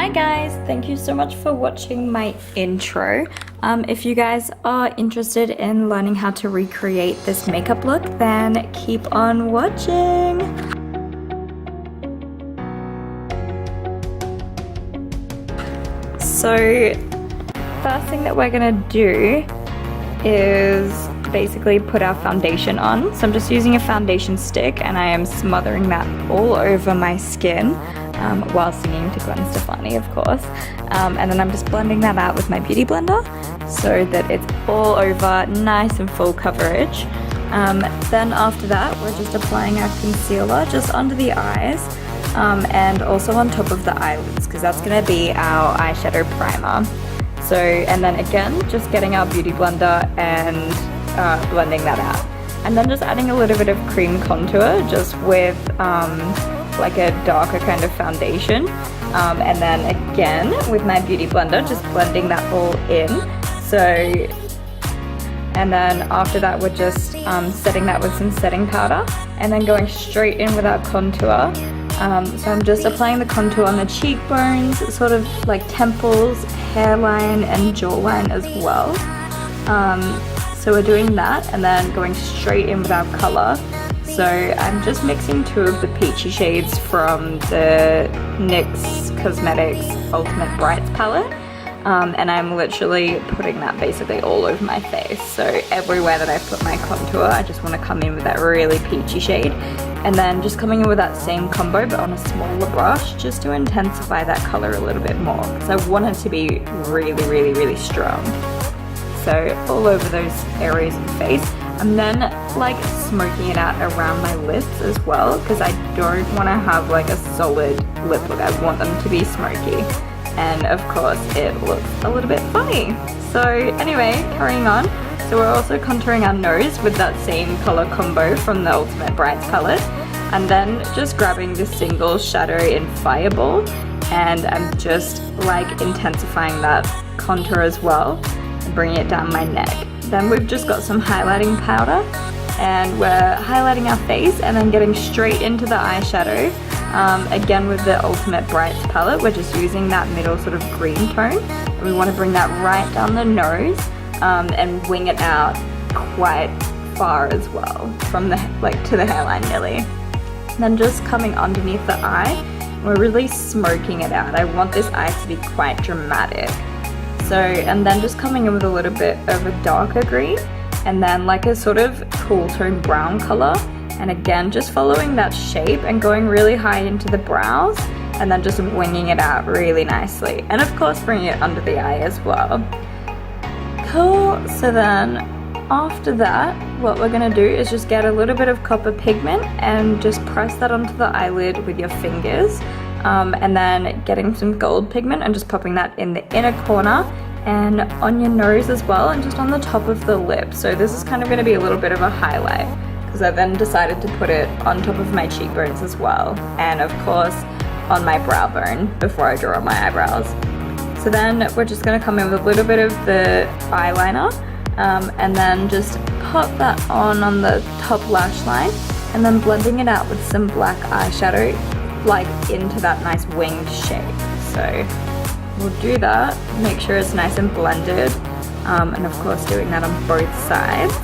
Hi guys, thank you so much for watching my intro. If you guys are interested in learning how to recreate this makeup look, then keep on watching. So, first thing that we're gonna do is basically put our foundation on. So I'm just using a foundation stick and I am smothering that all over my skin while singing to Gwen Stefani, of course. And then I'm just blending that out with my beauty blender so that it's all over, nice and full coverage. Then after that, we're just applying our concealer just under the eyes and also on top of the eyelids, because that's gonna be our eyeshadow primer. So, and then again, just getting our beauty blender and blending that out. And then just adding a little bit of cream contour just with like a darker kind of foundation. And then again, with my beauty blender, just blending that all in. So, and then after that, we're just setting that with some setting powder and then going straight in with our contour. So I'm just applying the contour on the cheekbones, sort of like temples, hairline and jawline as well. So we're doing that and then going straight in with our color. So I'm just mixing two of the peachy shades from the NYX Cosmetics Ultimate Brights palette. And I'm literally putting that basically all over my face. So everywhere that I put my contour, I just want to come in with that really peachy shade. And then just coming in with that same combo, but on a smaller brush, just to intensify that color a little bit more. Because I want it to be really, really, really strong. So all over those areas of the face. And then like smoking it out around my lips as well, because I don't want to have like a solid lip look. I want them to be smoky. And of course it looks a little bit funny. So anyway, carrying on. So we're also contouring our nose with that same color combo from the Ultimate Brights palette. And then just grabbing this single shadow in Fireball. And I'm just like intensifying that contour as well. And bringing it down my neck. Then we've just got some highlighting powder. And we're highlighting our face and then getting straight into the eyeshadow. Again with the Ultimate Brights palette, we're just using that middle sort of green tone. And we want to bring that right down the nose and wing it out quite far as well, from the like to the hairline nearly. And then just coming underneath the eye, we're really smoking it out. I want this eye to be quite dramatic. So, and then just coming in with a little bit of a darker green and then like a sort of cool tone brown color. And again, just following that shape and going really high into the brows and then just winging it out really nicely. And of course, bringing it under the eye as well. Cool. So then after that, what we're gonna do is just get a little bit of copper pigment and just press that onto the eyelid with your fingers. And then getting some gold pigment and just popping that in the inner corner and on your nose as well and just on the top of the lip. So this is kind of gonna be a little bit of a highlight, because I then decided to put it on top of my cheekbones as well, and of course on my brow bone before I draw on my eyebrows. So then we're just going to come in with a little bit of the eyeliner and then just pop that on the top lash line and then blending it out with some black eyeshadow like into that nice winged shape. So we'll do that, make sure it's nice and blended, and of course doing that on both sides.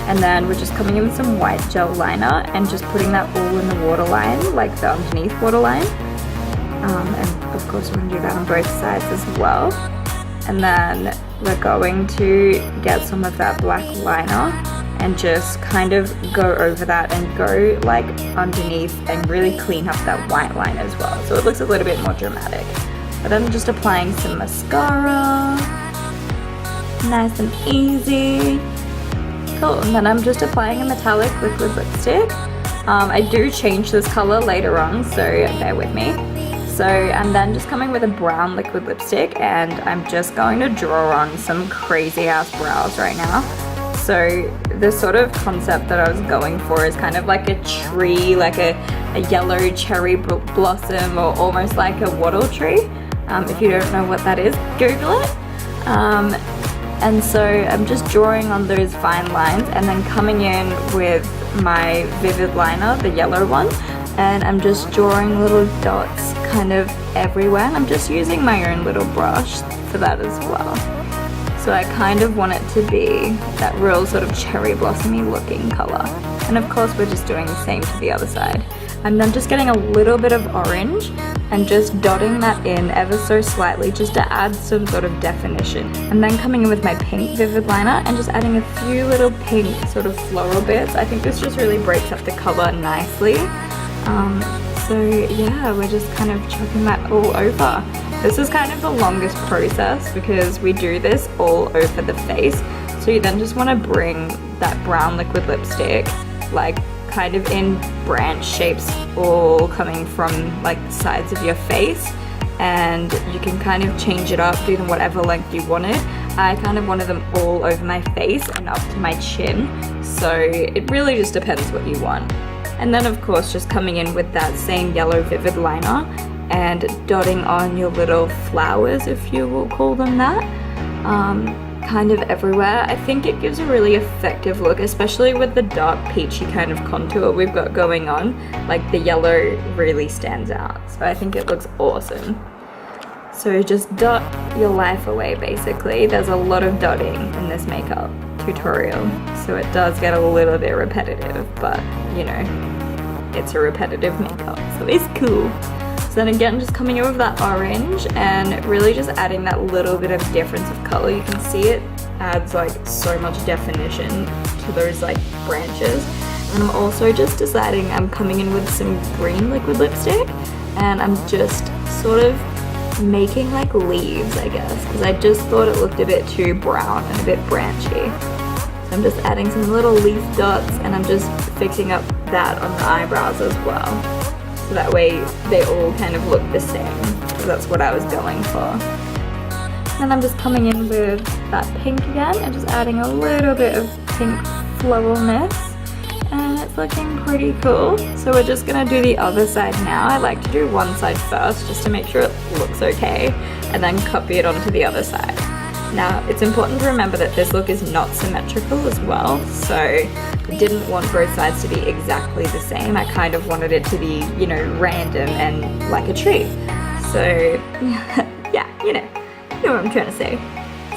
And then we're just coming in with some white gel liner and just putting that all in the waterline, like the underneath waterline. And of course we're going to do that on both sides as well. And then we're going to get some of that black liner and just kind of go over that and go like underneath and really clean up that white line as well. So it looks a little bit more dramatic. But then just applying some mascara. Nice and easy. Cool, and then I'm just applying a metallic liquid lipstick. I do change this color later on, so bear with me. So, and then just coming with a brown liquid lipstick, and I'm just going to draw on some crazy ass brows right now. So the sort of concept that I was going for is kind of like a tree, like a yellow cherry blossom, or almost like a wattle tree. If you don't know what that is, Google it. And so I'm just drawing on those fine lines and then coming in with my Vivid liner, the yellow one, and I'm just drawing little dots kind of everywhere, and I'm just using my own little brush for that as well. So I kind of want it to be that real sort of cherry blossomy looking color. And of course we're just doing the same to the other side. And then just getting a little bit of orange and just dotting that in ever so slightly just to add some sort of definition. And then coming in with my pink Vivid Liner and just adding a few little pink sort of floral bits. I think this just really breaks up the color nicely. So yeah, we're just kind of chucking that all over. This is kind of the longest process because we do this all over the face. So you then just want to bring that brown liquid lipstick like kind of in branch shapes all coming from like the sides of your face, and you can kind of change it up, do them whatever length you wanted. I kind of wanted them all over my face and up to my chin, so it really just depends what you want. And then of course just coming in with that same yellow Vivid Liner and dotting on your little flowers, if you will call them that, kind of everywhere. I think it gives a really effective look, especially with the dark peachy kind of contour we've got going on. Like the yellow really stands out, so I think it looks awesome. So just dot your life away basically. There's a lot of dotting in this makeup tutorial, so it does get a little bit repetitive, but you know, it's a repetitive makeup, so it's cool. So then again, just coming in with that orange and really just adding that little bit of difference of color. You can see it adds like so much definition to those like branches. And I'm also just deciding I'm coming in with some green liquid lipstick, and I'm just sort of making like leaves, I guess, because I just thought it looked a bit too brown and a bit branchy. So I'm just adding some little leaf dots, and I'm just fixing up that on the eyebrows as well. So that way they all kind of look the same, because that's what I was going for. And I'm just coming in with that pink again and just adding a little bit of pink floralness, and it's looking pretty cool. So we're just gonna do the other side now. I like to do one side first just to make sure it looks okay, and then copy it onto the other side. Now, it's important to remember that this look is not symmetrical as well, so I didn't want both sides to be exactly the same. I kind of wanted it to be, you know, random and like a tree. So, yeah, you know what I'm trying to say.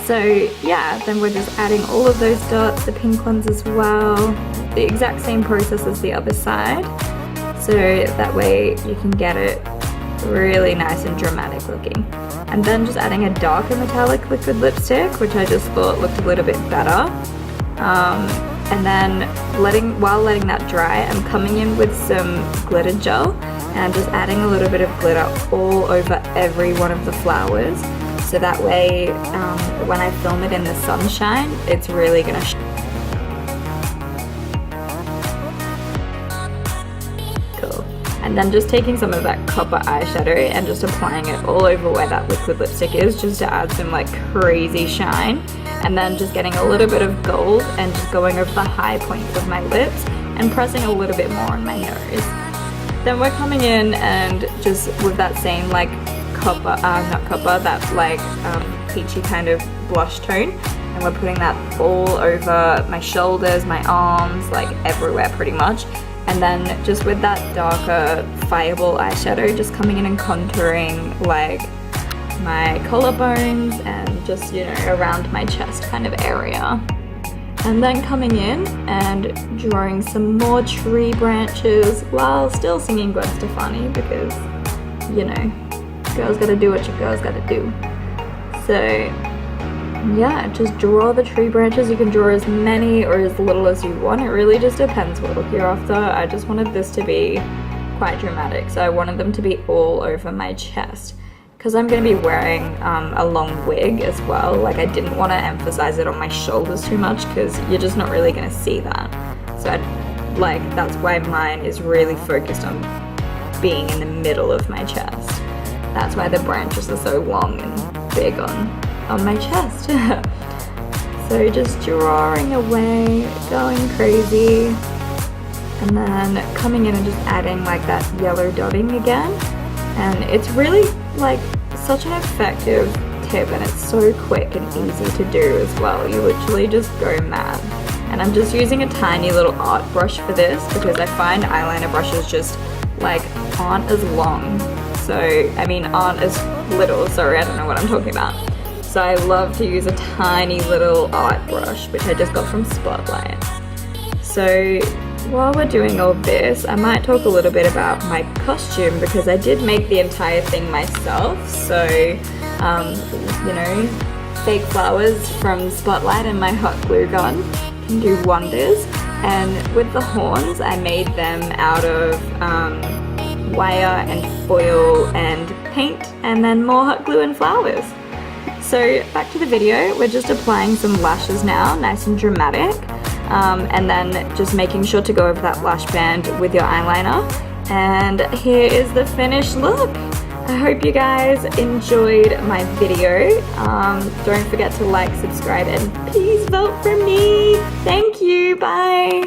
So, yeah, then we're just adding all of those dots, the pink ones as well, the exact same process as the other side, so that way you can get it really nice and dramatic looking. And then just adding a darker metallic liquid lipstick, which I just thought looked a little bit better. And then while letting that dry, I'm coming in with some glitter gel, and I'm just adding a little bit of glitter all over every one of the flowers. So that way, when I film it in the sunshine, it's really gonna shine. And then just taking some of that copper eyeshadow and just applying it all over where that liquid lipstick is, just to add some like crazy shine. And then just getting a little bit of gold and just going over the high points of my lips and pressing a little bit more on my nose. Then we're coming in and just with that same like that like peachy kind of blush tone, and we're putting that all over my shoulders, my arms, like everywhere pretty much. And then just with that darker Fireball eyeshadow, just coming in and contouring like my collarbones and just, you know, around my chest kind of area. And then coming in and drawing some more tree branches while still singing Gwen Stefani, because, you know, girls gotta do what your girls gotta do. So yeah, just draw the tree branches. You can draw as many or as little as you want. It really just depends what look you're after. I just wanted this to be quite dramatic, so I wanted them to be all over my chest. Because I'm going to be wearing a long wig as well, like I didn't want to emphasize it on my shoulders too much, because you're just not really going to see that. So that's why mine is really focused on being in the middle of my chest. That's why the branches are so long and big on my chest. So just drawing away, going crazy, and then coming in and just adding like that yellow dotting again. And it's really like such an effective tip, and it's so quick and easy to do as well. You literally just go mad. And I'm just using a tiny little art brush for this, because I find eyeliner brushes just like aren't as long. So, I mean aren't as little, sorry, I don't know what I'm talking about. So I love to use a tiny little art brush, which I just got from Spotlight. So while we're doing all this, I might talk a little bit about my costume because I did make the entire thing myself. So, you know, fake flowers from Spotlight and my hot glue gun can do wonders. And with the horns, I made them out of wire and foil and paint, and then more hot glue and flowers. So back to the video, we're just applying some lashes now, nice and dramatic. And then just making sure to go over that lash band with your eyeliner. And here is the finished look. I hope you guys enjoyed my video. Don't forget to like, subscribe, and please vote for me. Thank you, bye.